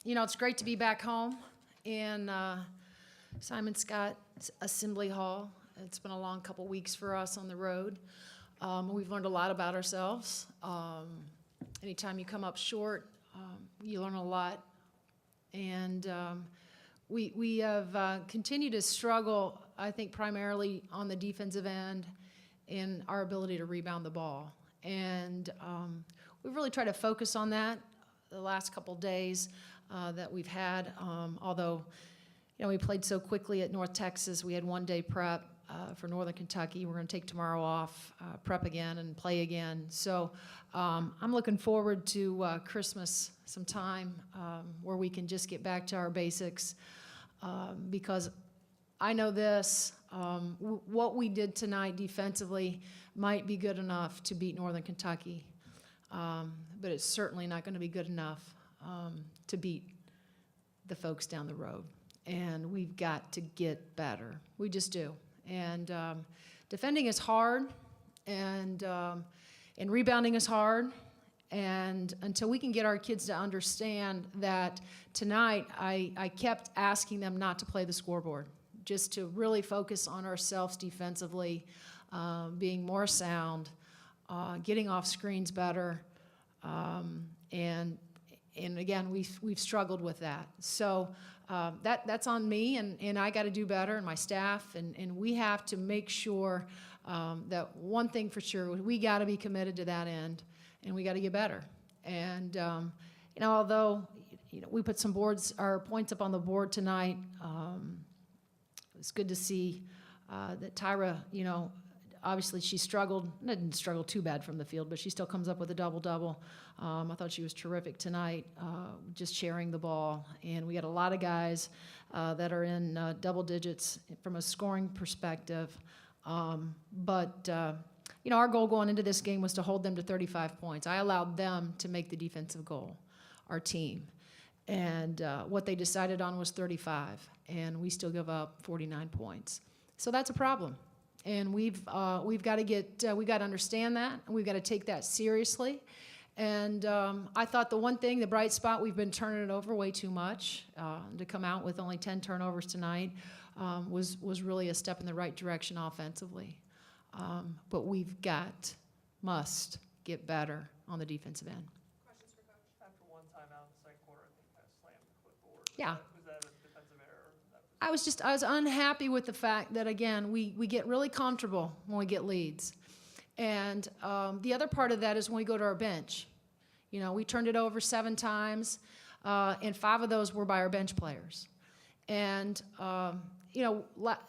It's great to be back home in Simon Scott Assembly Hall. It's been a long couple weeks for us on the road. We've learned a lot about ourselves. Anytime you come up short, you learn a lot. And we have continued to struggle, I think, primarily on the defensive end in our ability to rebound the ball. And we've really tried to focus on that the last couple days that we've had. Although, we played so quickly at North Texas, we had one day prep for Northern Kentucky. We're going to take tomorrow off, prep again, and play again. So I'm looking forward to Christmas sometime where we can just get back to our basics because I know this, what we did tonight defensively might be good enough to beat Northern Kentucky, but it's certainly not going to be good enough to beat the folks down the road. And we've got to get better. We just do. And defending is hard, and rebounding is hard. And until we can get our kids to understand that tonight, I kept asking them not to play the scoreboard, just to really focus on ourselves defensively, being more sound, getting off screens better, and again, we've struggled with that. So that's on me, and I got to do better, and my staff, and we have to make sure that one thing for sure, we got to be committed to that end, and we got to get better. And although we put some points up on the board tonight, it's good to see that Tyra, obviously she didn't struggle too bad from the field, but she still comes up with a double-double. I thought she was terrific tonight, just sharing the ball. And we got a lot of guys that are in double digits from a scoring perspective. But our goal going into this game was to hold them to 35 points. I allowed them to make the defensive goal, our team. And what they decided on was 35, and we still give up 49 points. So that's a problem. And we've got to understand that, and we've got to take that seriously. And I thought the bright spot, we've been turning it over way too much. To come out with only 10 turnovers tonight was really a step in the right direction offensively. But must get better on the defensive end. Questions for Coach? After one timeout in the second quarter, I think that slammed the clipboard. Yeah. Was that a defensive error? I was unhappy with the fact that, again, we get really comfortable when we get leads. And the other part of that is when we go to our bench. We turned it over 7 times, and 5 of those were by our bench players. And, a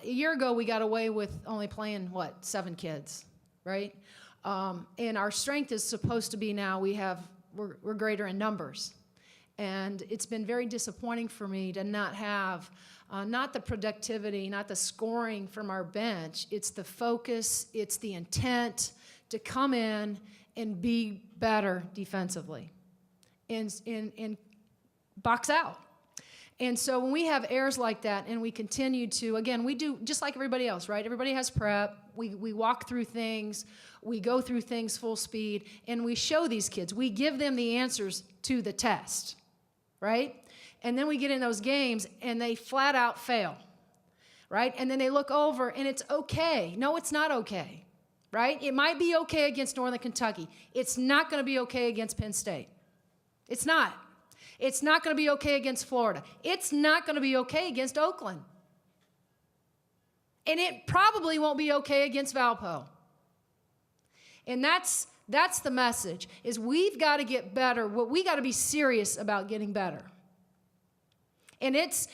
year ago we got away with only playing, 7 kids, right? And our strength is supposed to be now we're greater in numbers. And it's been very disappointing for me to not have not the productivity, not the scoring from our bench. It's the focus, it's the intent to come in and be better defensively and box out. And so when we have errors like that and we continue to, again, we do just like everybody else, right? Everybody has prep. We walk through things. We go through things full speed, and we show these kids. We give them the answers to the test, right? And then we get in those games, and they flat out fail, right? And then they look over, and it's okay. No, it's not okay, right? It might be okay against Northern Kentucky. It's not going to be okay against Penn State. It's not. It's not going to be okay against Florida. It's not going to be okay against Oakland. And it probably won't be okay against Valpo. And that's the message, is we've got to get better. We got to be serious about getting better. And it's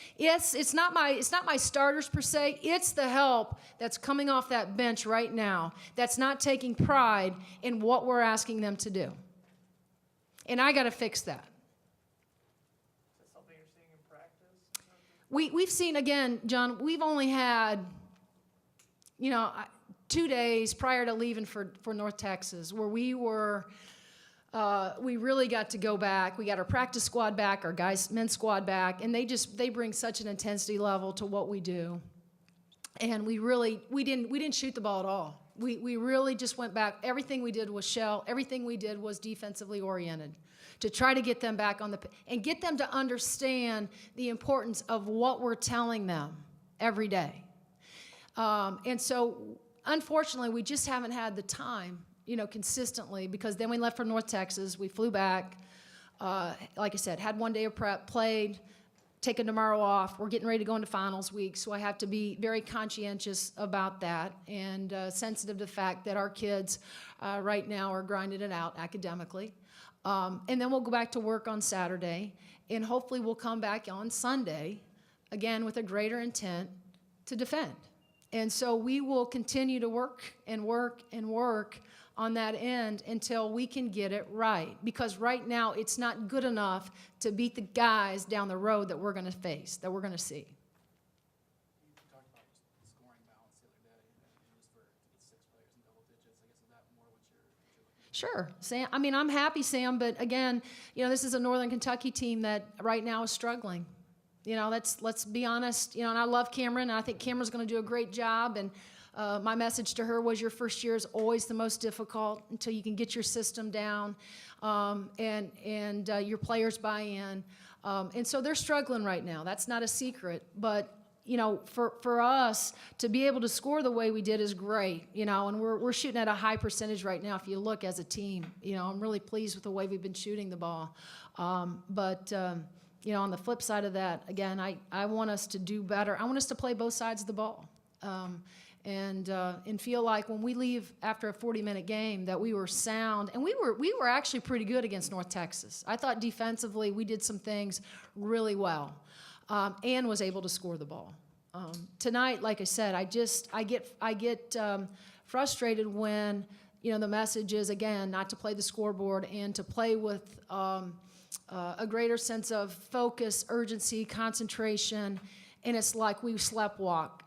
not my starters per se. It's the help that's coming off that bench right now that's not taking pride in what we're asking them to do. And I got to fix that. Is that something you're seeing in practice? We've seen, again, John, we've only had, 2 days prior to leaving for North Texas where we really got to go back. We got our practice squad back, our men's squad back, and they bring such an intensity level to what we do. And we didn't shoot the ball at all. We really just went back. Everything we did was shell. Everything we did was defensively oriented to try to get them back on and get them to understand the importance of what we're telling them every day. And so, unfortunately, we just haven't had the time, consistently, because then we left for North Texas. We flew back. Like I said, had one day of prep, played, taking tomorrow off. We're getting ready to go into finals week, so I have to be very conscientious about that and sensitive to the fact that our kids right now are grinding it out academically. And then we'll go back to work on Saturday, and hopefully we'll come back on Sunday, again, with a greater intent to defend. And so we will continue to work and work and work on that end until we can get it right. Because right now, it's not good enough to beat the guys down the road that we're going to face, that we're going to see. You talked about just the scoring balance the other day, and just for 6 players in double digits. I guess is that more what you're looking for? Sure, Sam. I mean, I'm happy, Sam, but again, this is a Northern Kentucky team that right now is struggling. Let's be honest. And I love Cameron, and I think Cameron's going to do a great job. And my message to her was your first year is always the most difficult until you can get your system down and your players buy in. And so they're struggling right now. That's not a secret. But, for us to be able to score the way we did is great, and we're shooting at a high percentage right now if you look as a team. I'm really pleased with the way we've been shooting the ball. But on the flip side of that, again, I want us to do better. I want us to play both sides of the ball. And feel like when we leave after a 40-minute game that we were sound, and we were actually pretty good against North Texas. I thought defensively we did some things really well, and was able to score the ball. Tonight, like I said, I get frustrated when the message is, again, not to play the scoreboard and to play with a greater sense of focus, urgency, concentration, and it's like we sleptwalk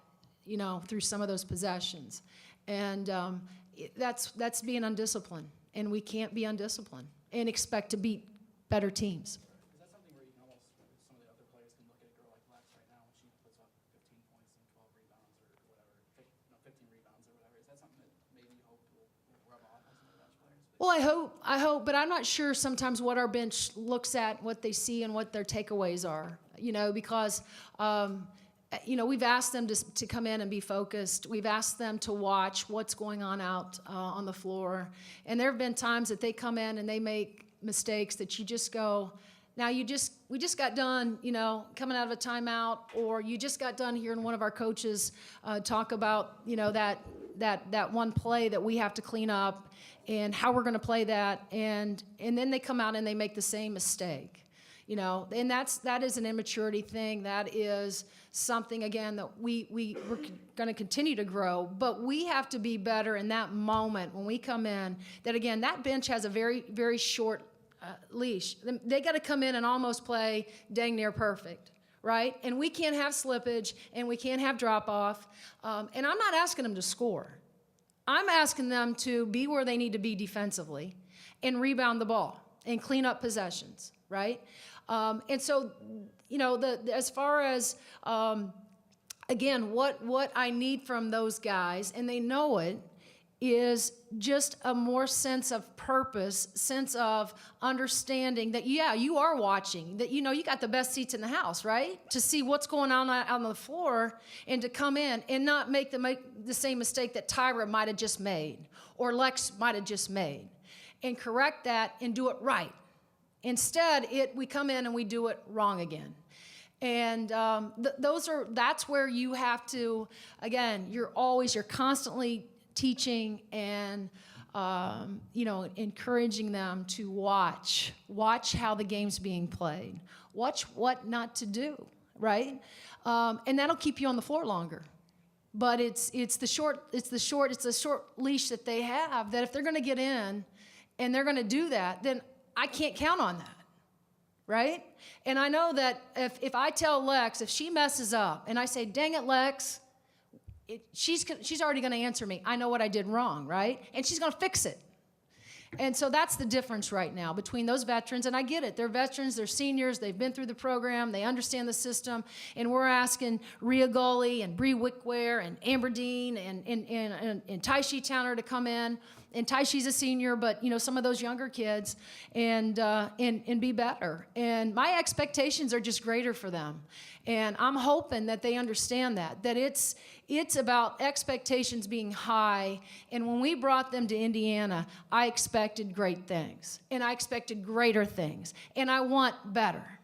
through some of those possessions. And that's being undisciplined. And we can't be undisciplined and expect to beat better teams. Is that something where you can almost, some of the other players can look at a girl like Lex right now when she puts up 15 points and 12 rebounds or whatever, 15 rebounds or whatever. Is that something that maybe you hope will rub off on some of the bench players? Well, I hope, but I'm not sure sometimes what our bench looks at, what they see, and what their takeaways are, because we've asked them to come in and be focused. We've asked them to watch what's going on out on the floor. And there have been times that they come in and they make mistakes that you just go, now we just got done, coming out of a timeout, or you just got done hearing one of our coaches talk about, that one play that we have to clean up and how we're going to play that. And then they come out and they make the same mistake. And that is an immaturity thing. That is something, again, that we're going to continue to grow. But we have to be better in that moment when we come in. That, again, that bench has a very, very short leash. They got to come in and almost play dang near perfect, right? And we can't have slippage, and we can't have drop-off. And I'm not asking them to score. I'm asking them to be where they need to be defensively and rebound the ball and clean up possessions, right? And so, as far as, again, what I need from those guys, and they know it, is just a more sense of purpose, sense of understanding that, you are watching, that, you got the best seats in the house, right? To see what's going on out on the floor and to come in and not make the same mistake that Tyra might have just made or Lex might have just made, and correct that and do it right. Instead, we come in and we do it wrong again. And that's where you have to, again, you're constantly teaching and, encouraging them to watch how the game's being played, watch what not to do, right? And that'll keep you on the floor longer. But it's the short leash that they have, that if they're going to get in and they're going to do that, then I can't count on that, right? And I know that if I tell Lex, if she messes up, and I say, dang it, Lex, she's already going to answer me. I know what I did wrong, right? And she's going to fix it. And so that's the difference right now between those veterans, and I get it. They're veterans, they're seniors, they've been through the program, they understand the system, and we're asking Rhea Gully and Bree Wickware and Amberdeen and Taishi Towner to come in. And Taishi's a senior, but some of those younger kids, and be better. And my expectations are just greater for them. And I'm hoping that they understand that it's about expectations being high. And when we brought them to Indiana, I expected great things, and I expected greater things, and I want better.